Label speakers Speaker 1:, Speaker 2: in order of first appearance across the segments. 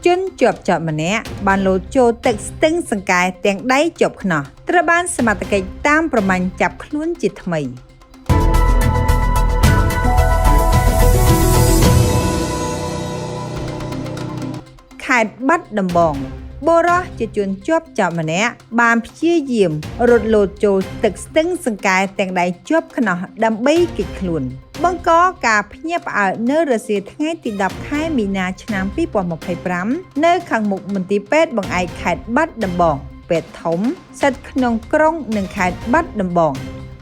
Speaker 1: ជនជាប់ចោតម្នាក់បានលោតចូលទឹកស្ទឹងសង្កែទាំងដៃជាប់ខ្នោះត្រូវបានសមត្ថកិច្ចតាមប្រមាញ់ចាប់ខ្លួនជាថ្មីខេត្តបាត់ដំបងបុរសជាជនជាប់ចោតម្នាក់បានព្យាយាមរត់លោតចូលទឹកស្ទឹងសង្កែទាំងដៃជាប់ខ្នោះដើម្បីគេចខ្លួនបង្កការភ្ញាក់ផ្អើលនៅរសៀលថ្ងៃទី10ខែមីនាឆ្នាំ2025នៅខាងមុខមន្ទីរពេទ្យបង្អែកខេត្តបាត់ដំបងពេទ្យធំស្ថិតក្នុងក្រុងនិងខេត្តបាត់ដំបង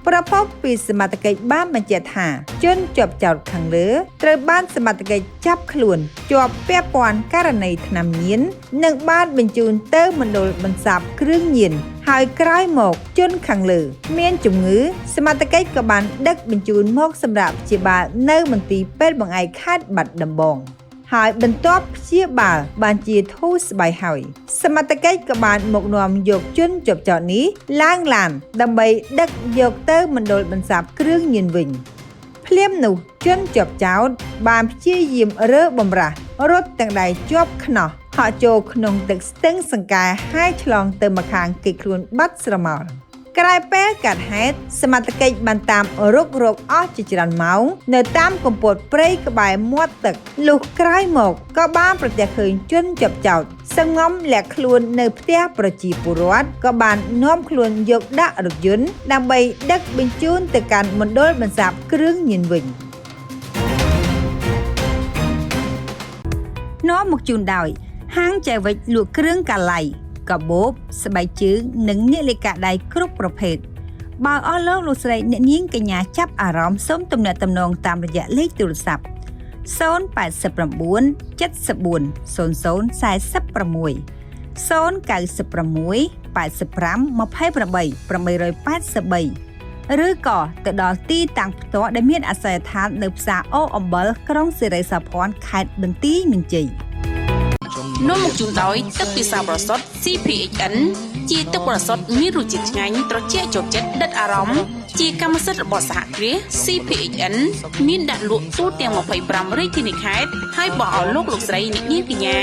Speaker 1: ប្រពន្ធពីសមត្ថកិច្ចបានបញ្ជាក់ថាជនជាប់ចោតខាងលើត្រូវបានសមត្ថកិច្ចចាប់ខ្លួនជាប់ពាក់ព័ន្ធករណីថ្នាំញៀននិងបានបញ្ជូនទៅមណ្ឌលបន្សាបគ្រឿងញៀនហើយក្រោយមកជនខាងលើមានជំងឺសមត្ថកិច្ចក៏បានដឹកបញ្ជូនមកសម្រាប់ព្យាបាលនៅមន្ទីរពេទ្យបង្អែកខេត្តបាត់ដំបងហើយបន្ទាប់ព្យាបាលបានជាធូរស្បើយហើយសមត្ថកិច្ចក៏បានមកនាំយកជនជាប់ចោតនេះឡើងឡានដើម្បីដឹកយកទៅមណ្ឌលបន្សាបគ្រឿងញៀនវិញភ្លាមនោះជនជាប់ចោតបានព្យាយាមរើបំរាស់រត់ទាំងដៃជាប់ខ្នោះហក់ចូលក្នុងទឹកស្ទឹងសង្កែហើយឆ្លងទៅម្ខាងគេចខ្លួនបាត់ស្រមោលក្រោយពេលកាត់ហេតុសមត្ថកិច្ចបានតាមរុករកអស់ជាច្រើនម៉ោងនៅតាមកំពង់ព្រៃក្បែរមាត់ទឹកលុះក្រោយមកក៏បានប្រទះឃើញជនជាប់ចោតសង្ងំលាក់ខ្លួននៅផ្ទះប្រជាពលរដ្ឋក៏បាននាំខ្លួនយកដាក់រថយន្តដើម្បីដឹកបញ្ជូនទៅកាន់មណ្ឌលបន្សាបគ្រឿងញៀនវិញនាំមកជូនដោយហាងចែវិចលក់គ្រឿងកាឡៃកាបូបស្បែកជើងនិងនាឡិកាដៃគ្រប់ប្រភេទបើអស់លោកស្រីអ្នកនាងកញ្ញាចាប់អារម្មណ៍សូមទំនាក់ទំនងតាមរយៈលេខទូរស័ព្ទ089 74 00 46 096 85 28 883ឬក៏ទៅដល់ទីតាំងផ្ទាល់ដែលមានអាសយដ្ឋាននៅផ្សារអូអំបិលក្រុងសិរីសោភ័ណ្ឌខេត្តបន្ទាយមានជ័យ
Speaker 2: នាំមកជូនដោយទឹកពិសាបរសុទ្ធ CPHN ជាទឹកបរិសុទ្ធមានរសជាតិឆ្ងាញ់ត្រជាក់ជាប់ចិត្តដិតអារម្មណ៍ជាកម្មសិទ្ធិរបស់សហគ្រាស CPHN មានដាក់លក់ទូទាំង25រាជធានីខេត្តហើយបើឲ្យលោកស្រីអ្នកនាងកញ្ញា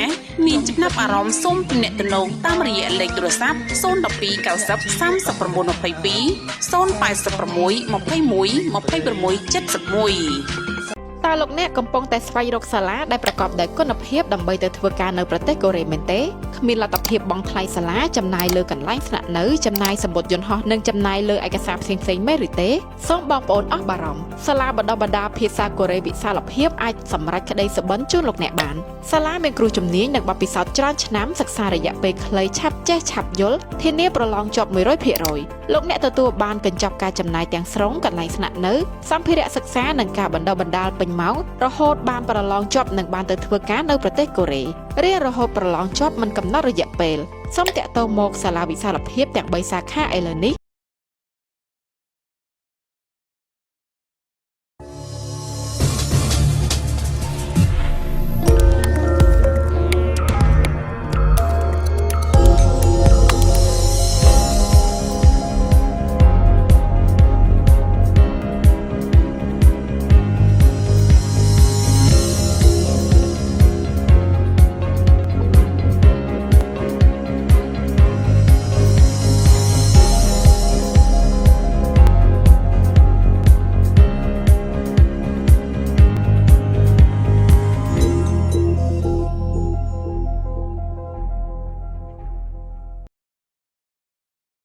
Speaker 2: មានចំណាប់អារម្មណ៍សូមទំនាក់ទំនងតាមរយៈលេខទូរស័ព្ទ012 90 39 22 086 21 26 71
Speaker 3: តើលោកអ្នកកំពុងតែស្វែងរកសាលាដែលប្រកបដោយគុណភាពដើម្បីទៅធ្វើការនៅប្រទេសកូរ៉េមែនទេគ្មានលទ្ធភាពបង់ថ្លៃសាលាចំណាយលើកន្លែងស្នាក់នៅចំណាយសម្បត្តិយន្តហោះនិងចំណាយលើឯកសារផ្សេងៗមែនឬទេសូមបងប្អូនអស់បារម្ភសាលាបណ្ដុះបណ្ដាលភាសាកូរ៉េវិសាលភាពអាចសម្រេចក្តីសុបិនជូនលោកអ្នកបានសាលាមានគ្រូជំនាញនិងបទពិសោធន៍ច្រើនឆ្នាំសិក្សារយៈពេលខ្លីឆាប់ចេះឆាប់យល់ធានាប្រឡងជាប់ 100% លោកអ្នកទទួលបានកញ្ចប់ការចំណាយទាំងស្រុងកន្លែងស្នាក់នៅសម្ភារៈសិក្សានិងការបណ្ដុះបណ្ដាលពេញម៉ោងរហូតបានប្រឡងជាប់និងបានទៅធ្វើការនៅប្រទេសកូរ៉េរៀនរហូតប្រឡងជាប់មិនកំណត់រយៈពេលសូមតាក់ទងមកសាលាវិសាលភាពទាំង3សាខាឥឡូវនេះ